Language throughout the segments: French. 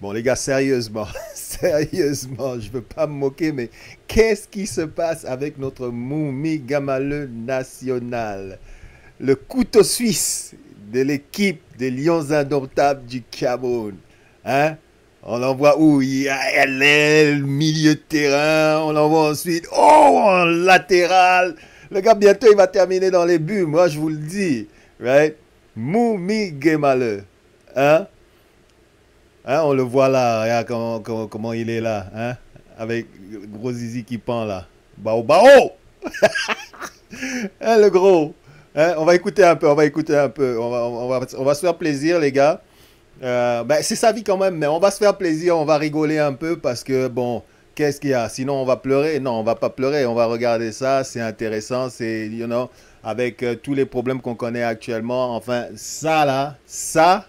Bon, les gars, sérieusement, sérieusement, je veux pas me moquer, mais qu'est-ce qui se passe avec notre Moumi Gamaleu national? Le couteau suisse de l'équipe des Lions Indomptables du Cameroun. Hein? On l'envoie où? Il y a l'aile, milieu de terrain, on l'envoie ensuite, oh, en latéral. Le gars, bientôt, il va terminer dans les buts, moi, je vous le dis. Right? Moumi Gamaleu. Hein? Hein, on le voit là, regarde comment il est là, hein, avec le gros zizi qui pend là. Bao bao! Hein, le gros. Hein, on va écouter un peu, on va écouter un peu. On va se faire plaisir, les gars. Ben, c'est sa vie quand même, mais on va se faire plaisir, on va rigoler un peu parce que, bon, qu'est-ce qu'il y a? Sinon, on va pleurer? Non, on va pas pleurer, on va regarder ça, c'est intéressant, c'est, avec tous les problèmes qu'on connaît actuellement. Enfin, ça là, ça,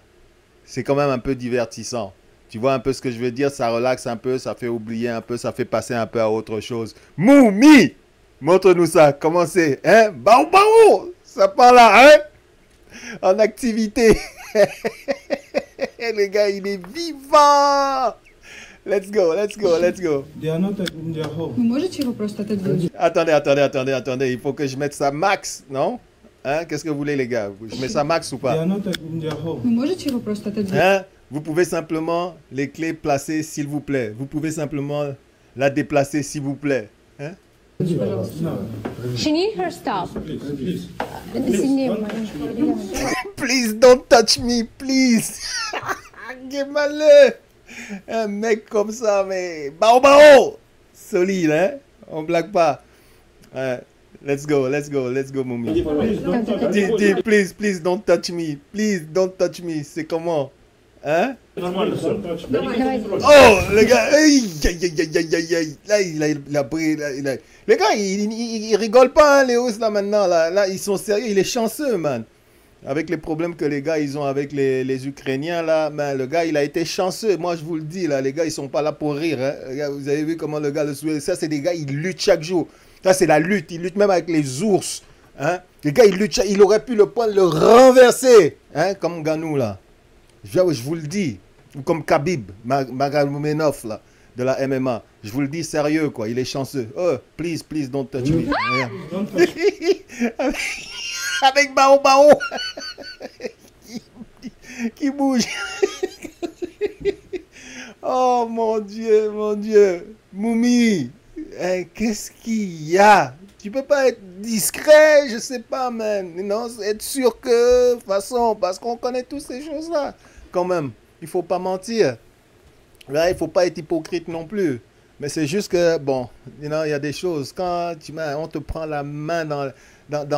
c'est quand même un peu divertissant. Tu vois un peu ce que je veux dire? Ça relaxe un peu, ça fait oublier un peu, ça fait passer un peu à autre chose. Moumi! Montre-nous ça, comment c'est? Hein? Bao bao! Ça part là, hein? En activité. Le gars, il est vivant! Let's go, let's go, let's go. They are not in their home. Вы можете его просто отодвинуть? Attendez. Il faut que je mette ça max, non? Hein? Qu'est-ce que vous voulez, les gars? Je mets ça max ou They pas? are not in their home. Вы можете его просто отодвинуть? Hein? Vous pouvez simplement les clés placer, s'il vous plaît. Vous pouvez simplement la déplacer, s'il vous plaît. Hein? Пожалуйста. No, She need her stuff. please. Сильнее. Please don't touch me, please. Guémaleux. Un mec comme ça, mais... Bao bao. Solide, hein? On blague pas. Ouais. Let's go, Moumi. Please don't touch. Please don't touch me. Please don't touch me. C'est comment? Hein? Don't touch me. Oh, le gars, aïe, aïe, aïe, aïe, aïe, aïe. Là, il a pris. Les gars, ils rigolent pas, hein, les Russes, là, maintenant. Là, ils sont sérieux. Il est chanceux, man. Avec les problèmes que les gars, ils ont avec les Ukrainiens, là, man, le gars, il a été chanceux. Moi, je vous le dis, là, les gars, ils sont pas là pour rire. Hein. Les gars, vous avez vu comment le gars le souhaite. Ça, c'est des gars, ils luttent chaque jour. Ça, c'est la lutte. Ils luttent même avec les ours. Hein. Les gars, ils luttent. Il aurait pu le prendre, le renverser. Hein, comme Ganou, là. Je vous le dis, comme Khabib, Magomedov là, de la MMA. Je vous le dis sérieux, quoi. Il est chanceux. Oh, please, don't touch me. Don't touch me. Avec Bao Bao qui bouge. Oh mon Dieu, mon Dieu. Moumi, hein, qu'est-ce qu'il y a? Tu peux pas être discret, je sais pas, man. Non, être sûr que, de toute façon, parce qu'on connaît tous ces choses-là. Quand même, il faut pas mentir. Là, il faut pas être hypocrite non plus. Mais c'est juste que, bon, il y a des choses. Quand on te prend la main dans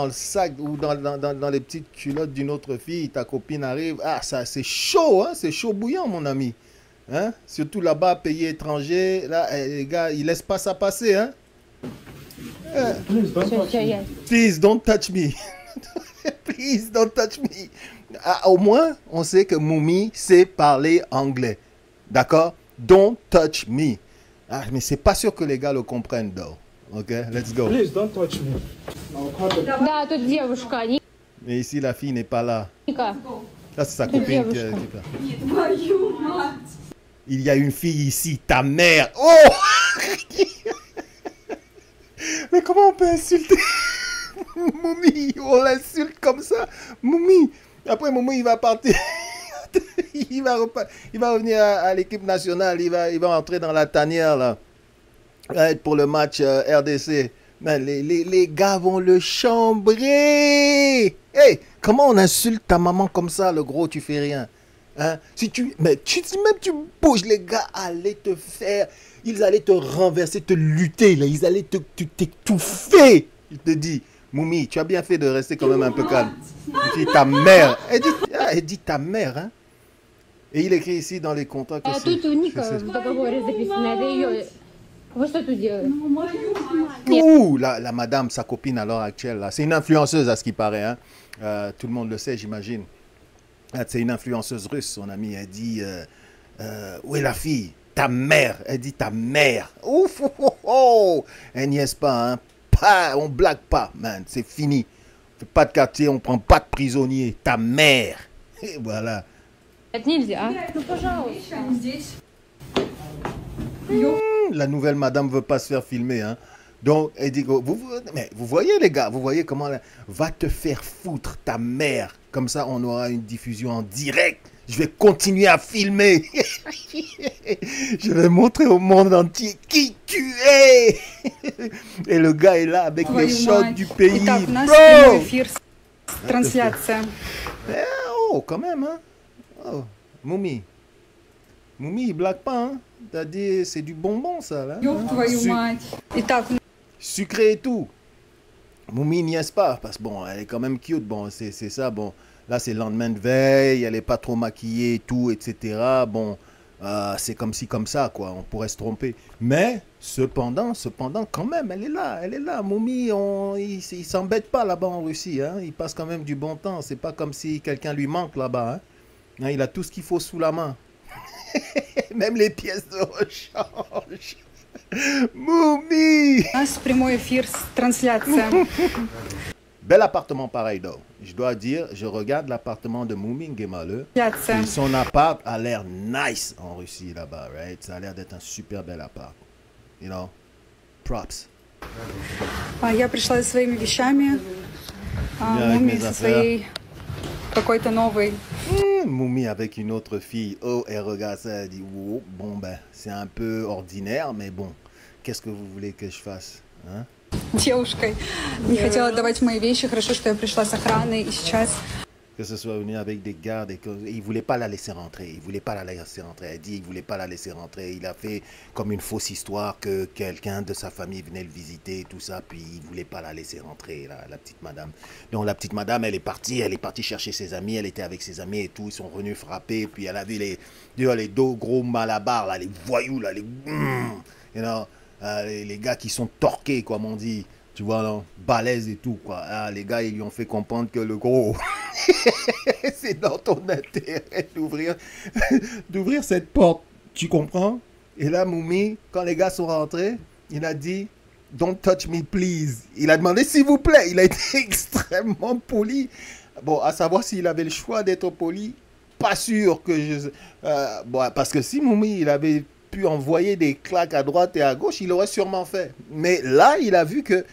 le sac ou dans les petites culottes d'une autre fille, ta copine arrive, ah, ça, c'est chaud, hein, c'est chaud bouillant, mon ami. Hein? Surtout là-bas, pays étranger, là, les gars, ils laissent pas ça passer, hein. Please don't touch me. Please don't touch me. Please don't touch me. Ah, au moins, on sait que Moumi sait parler anglais. D'accord? Don't touch me. Ah, mais c'est pas sûr que les gars le comprennent, though. Ok, let's go. Please don't touch me. I'll call the Да, тут девушка, Mais ici, la fille n'est pas là. Ника. Là, c'est sa copine qui est là. Il y a une fille ici, ta mère. Oh! Mais comment on peut insulter Moumi? On l'insulte comme ça. Moumi. Après, Moumi, il va partir. il va revenir à l'équipe nationale. Il va entrer dans la tanière, là. Pour le match RDC. Mais les gars vont le chambrer. Hey, comment on insulte ta maman comme ça, le gros, tu fais rien. Hein? Si même tu bouges, les gars allaient te faire, ils allaient te renverser, te lutter, là, ils allaient t'étouffer. Il te dit, Moumi, tu as bien fait de rester quand même un peu calme. Il dit ta mère, elle dit ta mère, hein. Et il écrit ici dans les contrats que А c'est... тут у Ника в договоре записано, это ее... Вы что тут делаете? Ouh, la madame, sa copine à l'heure actuelle, là, c'est une influenceuse à ce qui paraît, hein. Tout le monde le sait, j'imagine. C'est une influenceuse russe, son amie. Elle dit où est la fille? Ta mère. Elle dit ta mère. Ouf, oh, oh, oh. Elle niaise pas, hein. Pas, on blague pas, man. C'est fini. On fait pas de quartier, on prend pas de prisonnier. Ta mère. Et voilà. Это нельзя. La nouvelle madame veut pas se faire filmer, hein. Donc, elle dit, mais vous voyez les gars, vous voyez comment va te faire foutre ta mère. Comme ça, on aura une diffusion en direct. Je vais continuer à filmer. Je vais montrer au monde entier qui tu es. Et le gars est là avec les shots du pays. Итак, у нас Bro! прямой эфир, трансляция. Oh, quand même, hein. Oh, Moumi. Moumi, il blague pas, hein. T'as dit, c'est du bonbon, ça, là. Ёб твою мать. Итак, Sucré et tout. Moumi n'y est pas, parce que bon, elle est quand même cute, bon, c'est ça, bon, là c'est le lendemain de veille, elle est pas trop maquillée et tout, etc. Bon, c'est comme ci, comme ça, quoi, on pourrait se tromper. Mais, cependant, quand même, elle est là, Moumi, il s'embête pas là-bas en Russie, hein, il passe quand même du bon temps, c'est pas comme si quelqu'un lui manque là-bas, hein. Hein, il a tout ce qu'il faut sous la main. Même les pièces de rechange. Moumi! у нас прямой эфир, трансляция. Bel appartement pareil, donc. Je dois dire, je regarde l'appartement de Moumi Ngemale. Трансляция. Et son appart a l'air nice en Russie là-bas, right? Ça a l'air d'être un super bel appart. You know? Props. Я пришла со своими вещами, Я Муми avec mes со affaires. своей какой-то новой. Moumi avec une autre fille. Oh, elle regarde ça, elle dit, oh, bon, ben, c'est un peu ordinaire, mais bon, qu'est-ce que vous voulez que je fasse? Hein? Девушкой. Не хотела отдавать мои вещи. Хорошо, что я пришла с охраной. И сейчас Que ce soit venu avec des gardes et il voulait pas la laisser rentrer. Il voulait pas la laisser rentrer. Elle dit il voulait pas la laisser rentrer. Il a fait comme une fausse histoire que quelqu'un de sa famille venait le visiter et tout ça. Puis il voulait pas la laisser rentrer, la petite madame. Donc la petite madame, elle est partie chercher ses amis. Elle était avec ses amis et tout. Ils sont venus frapper. Puis elle a vu les deux gros malabars, là, les voyous, là, you know, les gars qui sont torqués, comme on dit. Tu vois, non, balèze et tout, quoi. Ah, les gars, ils lui ont fait comprendre que le gros, c'est dans ton intérêt d'ouvrir cette porte. Tu comprends? Et là, Moumi, quand les gars sont rentrés, il a dit, don't touch me, please. Il a demandé, s'il vous plaît. Il a été extrêmement poli. Bon, à savoir s'il avait le choix d'être poli, pas sûr que je... bon, parce que si Moumi, il avait pu envoyer des claques à droite et à gauche, il l'aurait sûrement fait. Mais là, il a vu que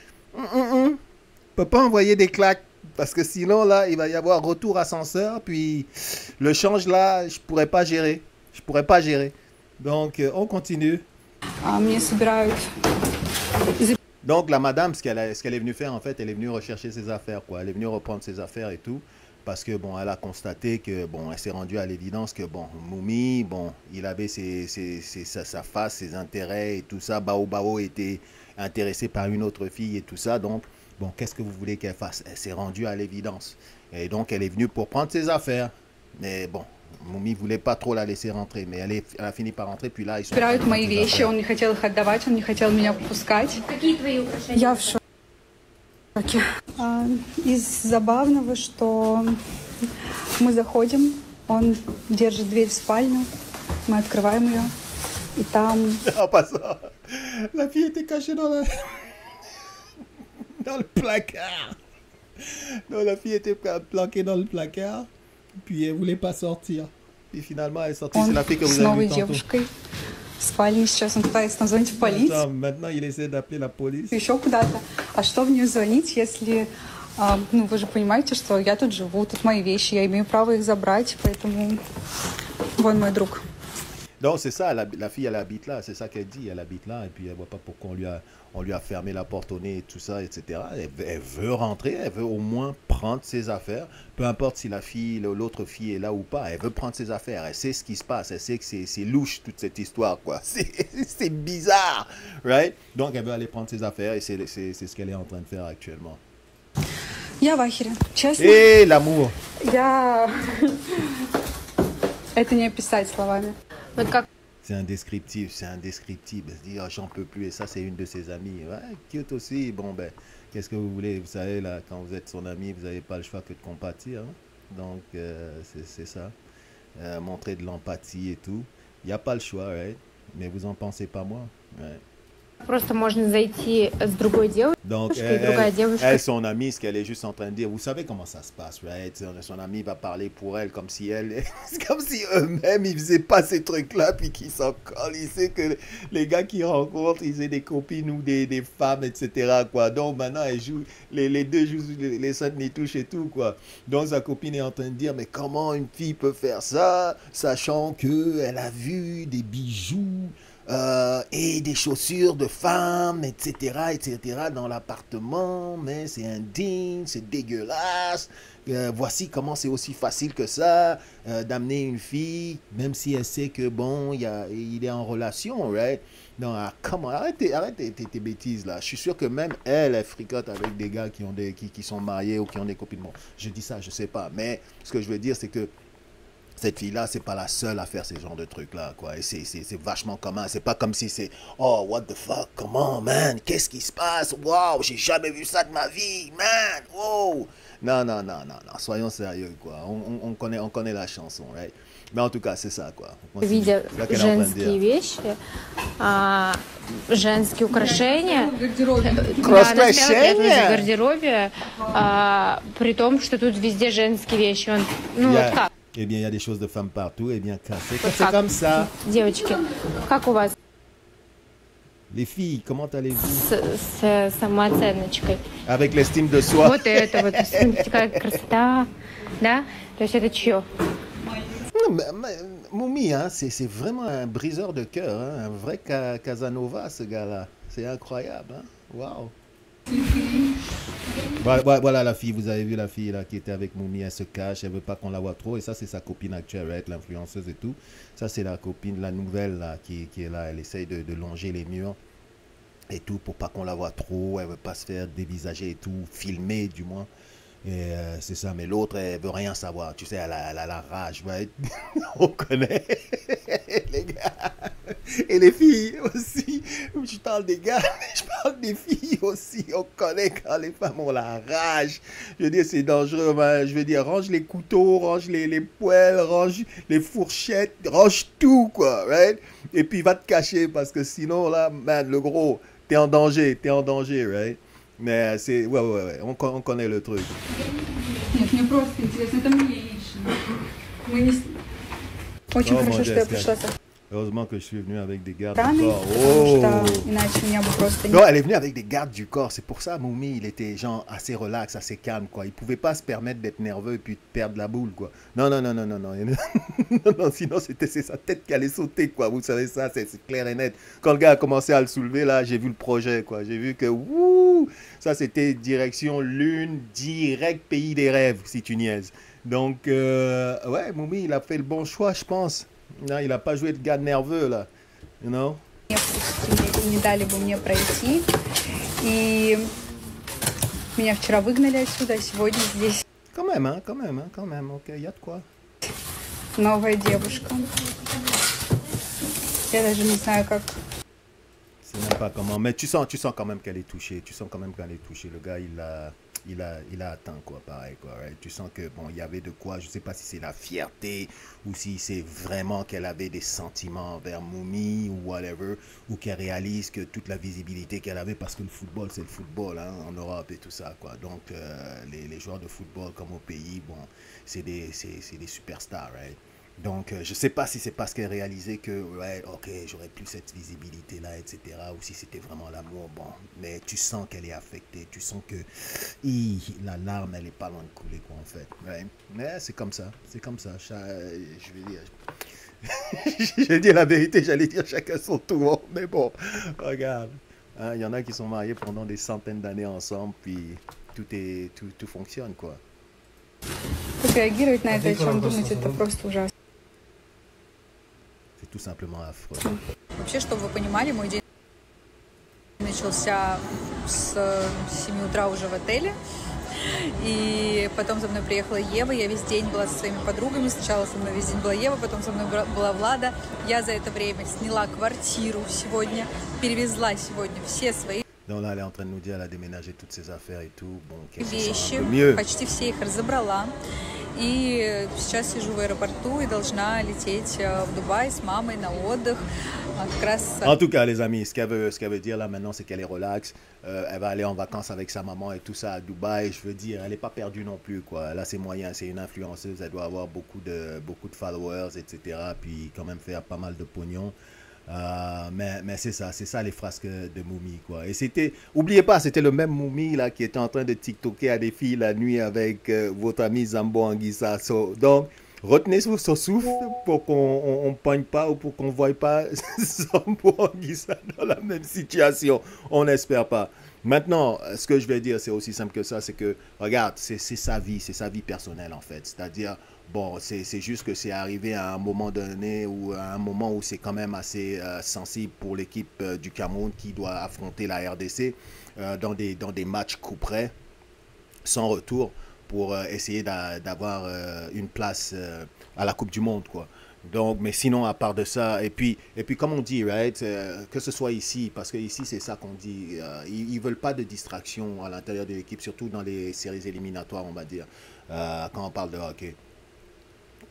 peut pas envoyer des claques parce que sinon là il va y avoir retour ascenseur, puis le change là je pourrais pas gérer, donc on continue. мне собирают. Donc la madame, ce qu'elle est venue faire en fait, elle est venue rechercher ses affaires, quoi. Elle est venue reprendre ses affaires et tout, parce que bon, elle a constaté que bon, elle s'est rendue à l'évidence que bon, Moumi, bon, il avait sa face, ses intérêts et tout ça. Bao était intéressé par une autre fille et tout ça, donc bon, qu'est-ce que vous voulez qu'elle fasse? Elle s'est rendue à l'évidence et donc elle est venue pour prendre ses affaires. Mais bon, Moumi voulait pas trop la laisser rentrer, mais elle a fini par rentrer, puis là ils sont Собирают мои вещи. Он не хотел их отдавать, он не хотел меня пропускать. Какие твои украшения? Я в шоке. Из забавного, что мы заходим, он держит дверь в спальню, мы открываем ее, и там En passant, la fille était cachée dans dans le placard. Donc la fille était planquée dans le placard, puis elle voulait pas sortir. Et finalement elle est sortie. C'est он la fille que с vous avez новой vue tantôt. девушкой в спальне. Сейчас он пытается там звонить в полицию, Maintenant il essaie d'appeler la police. еще куда-то. А что в нее звонить, если, ну, вы же понимаете, что я тут живу, тут мои вещи, я имею право их забрать, поэтому вон мой друг. Donc c'est ça, la fille elle habite là, c'est ça qu'elle dit, elle habite là et puis elle voit pas pourquoi on lui a fermé la porte au nez et tout ça, etc. Elle veut rentrer, elle veut au moins prendre ses affaires, peu importe si la fille, l'autre fille est là ou pas, elle veut prendre ses affaires, elle sait ce qui se passe, elle sait que c'est louche toute cette histoire, quoi. C'est bizarre, right? Donc elle veut aller prendre ses affaires et c'est ce qu'elle est en train de faire actuellement. Я в ахере, честно. Et l'amour. Я... Это не описать словами. Вот как C'est indescriptible, c'est indescriptible. Elle se dit, oh, j'en peux plus. Et ça, c'est une de ses amies. Ouais, cute aussi. Bon, ben, qu'est-ce que vous voulez? Vous savez, là, quand vous êtes son ami, vous n'avez pas le choix que de compatir. Hein? Donc, c'est ça. Montrer de l'empathie et tout. Il n'y a pas le choix, right? Mais vous en pensez pas moins. Ouais. Просто можно зайти с другой девушкой, Donc, и другая девушка. elle, son amie, ce qu'elle est juste en train de dire, vous savez comment ça se passe, right? Son amie va parler pour elle comme si elle, c'est comme si eux-mêmes, ils faisaient pas ces trucs-là, puis qu'ils s'en collent. Ils savent que les gars qu'ils rencontrent, ils aient des copines ou des femmes, etc., quoi. Donc, maintenant, elle joue, les deux jouent les scènes, les touches et tout, quoi. Donc, sa copine est en train de dire, mais comment une fille peut faire ça, sachant qu'elle a vu des bijoux, et des chaussures de femmes, etc., dans l'appartement, mais c'est indigne, c'est dégueulasse. Voici comment c'est aussi facile que ça d'amener une fille, même si elle sait que bon, il est en relation, right? Non, comment, arrête tes bêtises là. Je suis sûr que même elle fricote avec des gars qui sont mariés ou qui ont des copines. Bon, je dis ça, je sais pas, mais ce que je veux dire, c'est que cette fille-là, c'est pas la seule à faire ces genres de trucs-là, quoi. Et c'est vachement commun. C'est pas comme si c'est « Oh, what the fuck? Comment, man? Qu'est-ce qui se passe? Wow, j'ai jamais vu ça de ma vie, man! Wow! » Non. Soyons sérieux, quoi. On connaît la chanson, right? Mais en tout cas, c'est ça, quoi. Видя женские вещи, женские украшения. Украшения? В гардеробе, при том, что тут везде женские вещи. Он, ну Yeah. вот как? Eh bien, il y a des choses de femmes partout. Eh bien, c'est comme ça. Девочки, как у вас Les filles, comment allez-vous? с самооценочкой? Avec l'estime de soi. Вот это вот, смотрите, какая красота, да? То есть это чье? Moumi, hein, c'est vraiment un briseur de cœur, hein, un vrai Casanova, ce gars-là. C'est incroyable, hein? Waouh. Voilà la fille, vous avez vu la fille là qui était avec Moumi, elle se cache, elle veut pas qu'on la voit trop, et ça c'est sa copine actuelle, right, l'influenceuse et tout. Ça c'est la copine, la nouvelle là qui est là, elle essaye de longer les murs et tout pour pas qu'on la voit trop, elle veut pas se faire dévisager et tout, filmer du moins. Et c'est ça, mais l'autre, elle veut rien savoir. Tu sais, elle a la rage, right? On connaît les gars. Et les filles aussi. Je parle des gars, mais je parle des filles aussi. On connaît quand les femmes ont la rage. Je veux dire, c'est dangereux. Ben, je veux dire, range les couteaux, range les poêles, range les fourchettes, range tout, quoi, right? Et puis, va te cacher parce que sinon, là, man, le gros, t'es en danger, right? Mais c'est... Ouais, on connaît le truc. Нет, мне просто интересно, это мне лично. Мы не... Очень хорошо, что я пришла со Heureusement que je suis venu avec des gardes стороны, du corps. потому что иначе у меня бы просто Non, elle est venue avec des gardes du corps. C'est pour ça, Moumi, il était genre assez relax, assez calme, quoi. Il pouvait pas se permettre d'être nerveux et puis de perdre la boule, quoi. Non. Non, sinon, c'est sa tête qui allait sauter, quoi. Vous savez ça, c'est clair et net. Quand le gars a commencé à le soulever, là, j'ai vu le projet, quoi. J'ai vu que, wouh, ça, c'était direction Lune, direct pays des rêves, si tu niaises. Donc, ouais, Moumi, il a fait le bon choix, je pense. Non, il n'a pas joué de gars nerveux, là. You know? не дали бы мне пройти. И меня вчера выгнали отсюда, а сегодня здесь Quand même, ok, il y a de quoi. новая девушка. Я даже не знаю, как... C'est même pas comment, mais tu sens quand même qu'elle est touchée. Tu sens quand même qu'elle est touchée. Le gars, il a atteint, quoi, pareil, quoi. Right? Tu sens que, bon, il y avait de quoi. Je sais pas si c'est la fierté ou si c'est vraiment qu'elle avait des sentiments envers Moumi ou whatever, ou qu'elle réalise que toute la visibilité qu'elle avait, parce que le football, c'est le football, hein, en Europe et tout ça, quoi. Donc, les joueurs de football, comme au pays, bon, c'est des superstars, right? Donc, je ne sais pas si c'est parce qu'elle réalisait que, ouais, ok, j'aurais plus cette visibilité-là, etc. Ou si c'était vraiment l'amour, bon. Mais tu sens qu'elle est affectée. Tu sens que la larme, elle n'est pas loin de couler, quoi, en fait. Ouais. Mais c'est comme ça. Je vais dire... je vais dire la vérité, j'allais dire chacun son tour. Mais bon, regarde. Il y en a qui sont mariés pendant des centaines d'années ensemble, puis tout fonctionne, quoi. Как реагировать на это, о чем думать, это просто ужасно. C'est tout simplement affreux. Вообще, чтобы вы понимали, мой день начался с 7 утра уже в отеле. И потом за мной приехала Ева, я весь день была со своими подругами. Sначала со мной весь день была Ева, потом со мной была Влада. Я за это время сняла квартиру сегодня, перевезла сегодня все свои Donc là, elle est en train de nous dire, elle a déménagé toutes ses affaires et tout. Bon, вещи, mieux. почти все их разобрала. И сейчас сижу в аэропорту и должна lететь в Дубай с мамой на отдых. Как раз... En tout cas, les amis, ce qu'elle veut dire là maintenant, c'est qu'elle est relax. Elle va aller en vacances avec sa maman et tout ça à Dubaï. Je veux dire, elle n'est pas perdue non plus, quoi. Là, c'est moyen, c'est une influenceuse. Elle doit avoir beaucoup de followers, etc. Puis quand même faire pas mal de pognon. Mais c'est ça les frasques de Moumi, quoi. Et c'était, oubliez pas, c'était le même Moumi là qui était en train de TikToker à des filles la nuit avec votre ami Zambo Anguissa. Donc, retenez sur son souffle pour qu'on ne pogne pas ou pour qu'on ne voie pas Zambo Anguissa dans la même situation. On n'espère pas. Maintenant, ce que je vais dire, c'est aussi simple que ça, c'est que, regarde, c'est sa vie personnelle en fait. C'est-à-dire, bon, c'est juste que c'est arrivé à un moment donné ou à un moment où c'est quand même assez sensible pour l'équipe du Cameroun qui doit affronter la RDC dans des matchs coup près, sans retour, pour essayer d'avoir une place à la Coupe du Monde, quoi. Donc, mais sinon, à part de ça, et puis comme on dit, right, que ce soit ici, parce que ici, c'est ça qu'on dit, ils veulent pas de distraction à l'intérieur de l'équipe, surtout dans les séries éliminatoires, on va dire, quand on parle de hockey.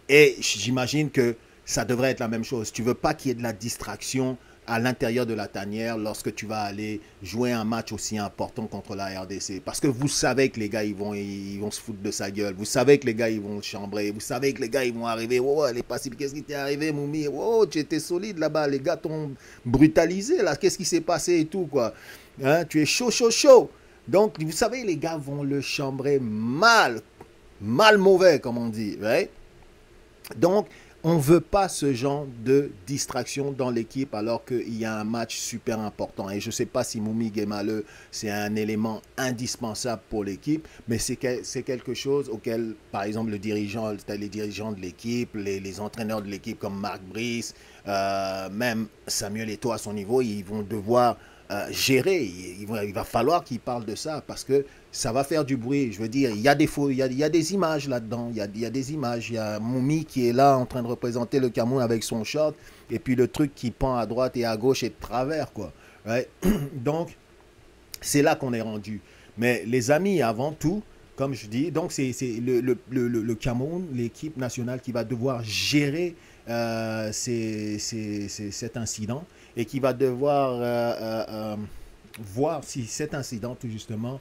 Et j'imagine que ça devrait être la même chose. Tu veux pas qu'il y ait de la distraction à l'intérieur de la tanière lorsque tu vas aller jouer un match aussi important contre la RDC. Parce que vous savez que les gars, ils vont se foutre de sa gueule. Vous savez que les gars, ils vont chambrer. Vous savez que les gars, ils vont arriver. Oh, elle est passive. Qu'est-ce qui t'est arrivé, Moumi? Oh, tu étais solide là-bas. Les gars t'ont brutalisé, là. Qu'est-ce qui s'est passé et tout, quoi. Hein? Tu es chaud, chaud, chaud. Donc, vous savez, les gars vont le chambrer mal mauvais, comme on dit, right? Donc, on ne veut pas ce genre de distraction dans l'équipe alors qu'il y a un match super important. Et je ne sais pas si Moumi Guémaleux, c'est un élément indispensable pour l'équipe, mais c'est quelque chose auquel, par exemple, les dirigeants de l'équipe, les entraîneurs de l'équipe comme Marc Brice, même Samuel Eto'o à son niveau, ils vont devoir gérer. Il va falloir qu'ils parlent de ça parce que ça va faire du bruit. Je veux dire, il y a des images là-dedans. Il y a des images. Il y a Moumi qui est là en train de représenter le Cameroun avec son short et puis le truc qui pend à droite et à gauche et de travers, quoi. Ouais. Donc, c'est là qu'on est rendu. Mais les amis, avant tout, comme je dis, donc c'est le Cameroun, l'équipe nationale qui va devoir gérer cet incident et qui va devoir voir si cet incident, tout justement,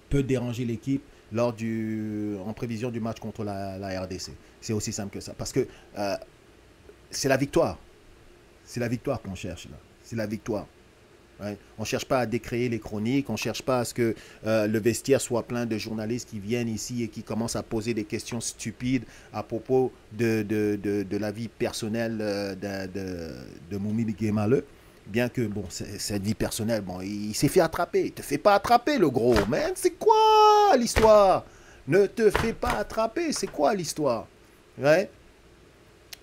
peut déranger l'équipe en prévision du match contre la RDC. C'est aussi simple que ça. Parce que c'est la victoire. C'est la victoire qu'on cherche, là. C'est la victoire. Ouais. On ne cherche pas à décréer les chroniques, on ne cherche pas à ce que le vestiaire soit plein de journalistes qui viennent ici et qui commencent à poser des questions stupides à propos de la vie personnelle de Moumi Guémaleux. Bien que, bon, cette vie personnelle, bon, il s'est fait attraper. Il ne te fait pas attraper, le gros. Mais c'est quoi l'histoire? Ne te fais pas attraper, c'est quoi l'histoire? Ouais.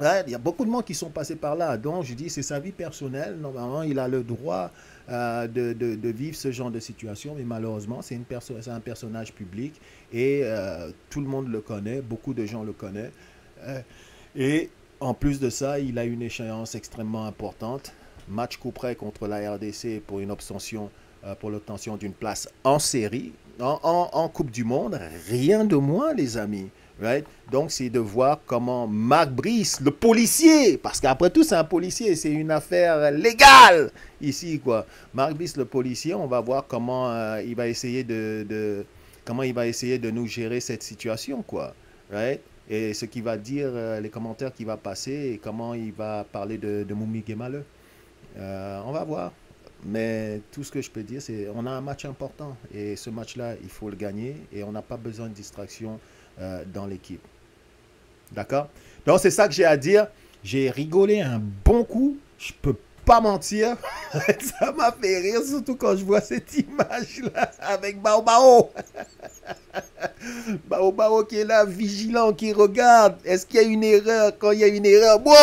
Ouais, il y a beaucoup de monde qui sont passés par là. Donc, je dis, c'est sa vie personnelle. Normalement, il a le droit de vivre ce genre de situation. Mais malheureusement, c'est un personnage public. Et tout le monde le connaît. Beaucoup de gens le connaissent. Et en plus de ça, il a une échéance extrêmement importante. Match coup près contre la RDC pour l'obtention d'une place en série, en Coupe du Monde. Rien de moins, les amis. Right? Donc, c'est de voir comment Marc Brice, le policier, parce qu'après tout, c'est un policier, c'est une affaire légale ici, quoi. Marc Brice, le policier, on va voir comment il va essayer de nous gérer cette situation, quoi. Right? Et ce qu'il va dire, les commentaires qu'il va passer et comment il va parler de Moumi Guémaleux. On va voir. Mais tout ce que je peux dire, c'est on a un match important. Et ce match-là, il faut le gagner. Et on n'a pas besoin de distraction dans l'équipe. D'accord? Donc, c'est ça que j'ai à dire. J'ai rigolé un bon coup. Je peux pas mentir. Ça m'a fait rire, surtout quand je vois cette image-là avec Bao Bao. Bao Bao qui est là, vigilant, qui regarde. Est-ce qu'il y a une erreur? Quand il y a une erreur, bon,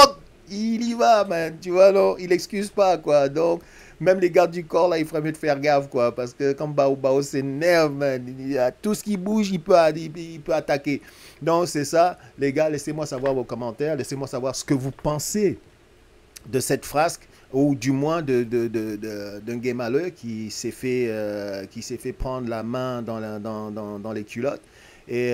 il y va, man. Tu vois, non? Il n'excuse pas, quoi. Donc, même les gardes du corps, là, il ferait mieux de faire gaffe, quoi. Parce que comme Bao Bao s'énerve, man, tout ce qui bouge, il peut attaquer. Donc, c'est ça. Les gars, laissez-moi savoir vos commentaires. Laissez-moi savoir ce que vous pensez de cette frasque, ou du moins d'un Guémaleux qui s'est fait prendre la main dans les culottes. Et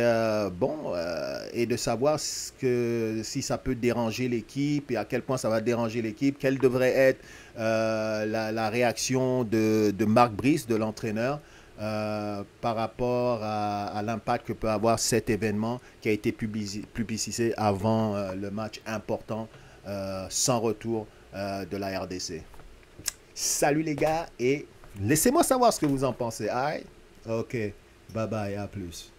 et de savoir si ça peut déranger l'équipe et à quel point ça va déranger l'équipe, quelle devrait être la réaction de Marc Brice, de l'entraîneur, par rapport à l'impact que peut avoir cet événement qui a été publicisé avant le match important sans retour de la RDC. Salut les gars et laissez-moi savoir ce que vous en pensez. Alright? Ok, bye bye, à plus.